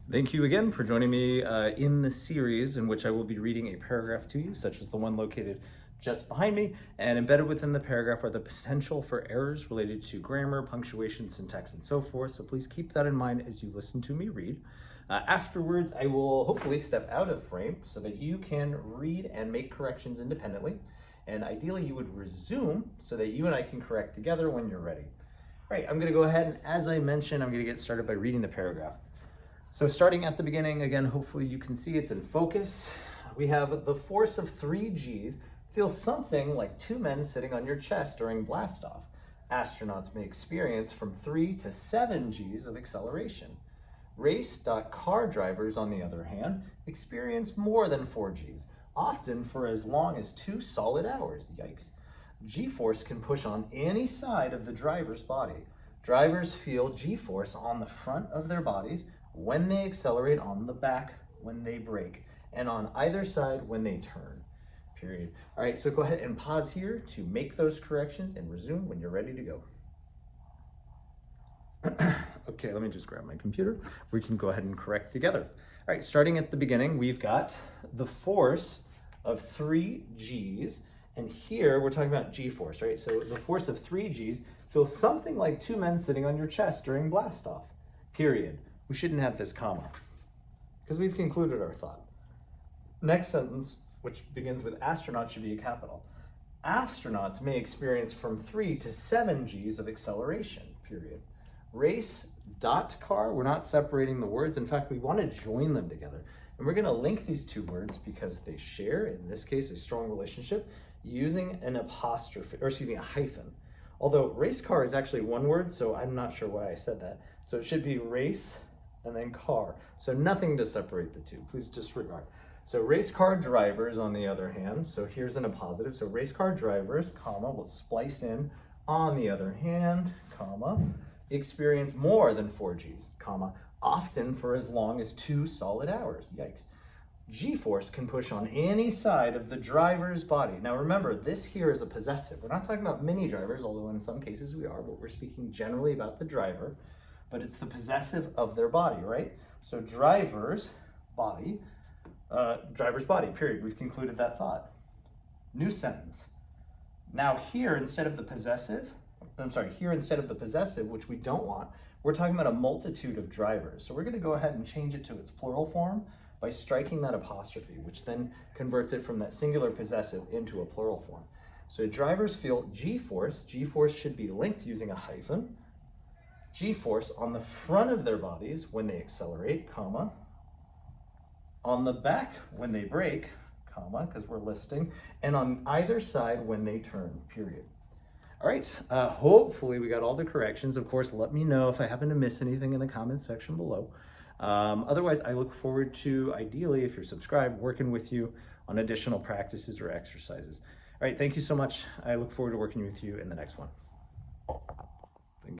Thank you again for joining me in the series in which I will be reading a paragraph to you, such as the one located just behind me, and embedded within the paragraph are the potential for errors related to grammar, punctuation, syntax, and so forth. So please keep that in mind as you listen to me read. Afterwards, I will hopefully step out of frame so that you can read and make corrections independently. And ideally, you would resume so that you and I can correct together when you're ready. All right, I'm gonna go ahead and as I mentioned, I'm gonna get started by reading the paragraph. So starting at the beginning, again, hopefully you can see it's in focus. We have the force of 3 G's feels something like 2 men sitting on your chest during blastoff. Astronauts may experience from 3 to 7 G's of acceleration. Race.car drivers, on the other hand, experience more than 4 G's, often for as long as 2 solid hours. Yikes. G-force can push on any side of the driver's body. Drivers feel G-force on the front of their bodies when they accelerate, on the back when they brake, and on either side when they turn, period. All right, so go ahead and pause here to make those corrections and resume when you're ready to go. Okay, let me just grab my computer. We can go ahead and correct together. All right, starting at the beginning, we've got the force of 3 G's, and here we're talking about G-force, right? So the force of 3 G's feels something like 2 men sitting on your chest during blastoff, period. We shouldn't have this comma because we've concluded our thought. Next sentence, which begins with astronaut, should be a capital. Astronauts may experience from 3 to 7 G's of acceleration, period. Race.car, we're not separating the words. In fact, we want to join them together. And we're going to link these 2 words because they share, in this case, a strong relationship using an apostrophe, or excuse me, a hyphen. Although race car is actually 1 word, so I'm not sure why I said that. So it should be race and then car. So nothing to separate the 2, please disregard. So race car drivers, on the other hand, so here's an appositive. So race car drivers, comma, we'll splice in, on the other hand, comma, experience more than 4 G's, comma, often for as long as 2 solid hours. Yikes. G-force can push on any side of the driver's body. Now remember, this here is a possessive. We're not talking about mini drivers, although in some cases we are, but we're speaking generally about the driver. But it's the possessive of their body, right? So driver's body, period. We've concluded that thought. New sentence. Now here, instead of the possessive, which we don't want, we're talking about a multitude of drivers. So we're gonna go ahead and change it to its plural form by striking that apostrophe, which then converts it from that singular possessive into a plural form. So drivers feel G-force. G-force should be linked using a hyphen. G-force on the front of their bodies when they accelerate, comma, on the back when they brake, comma, because we're listing, and on either side when they turn, period. All right, hopefully we got all the corrections. Of course, let me know if I happen to miss anything in the comments section below. Otherwise, I look forward to, ideally, if you're subscribed, working with you on additional practices or exercises. All right, thank you so much. I look forward to working with you in the next one.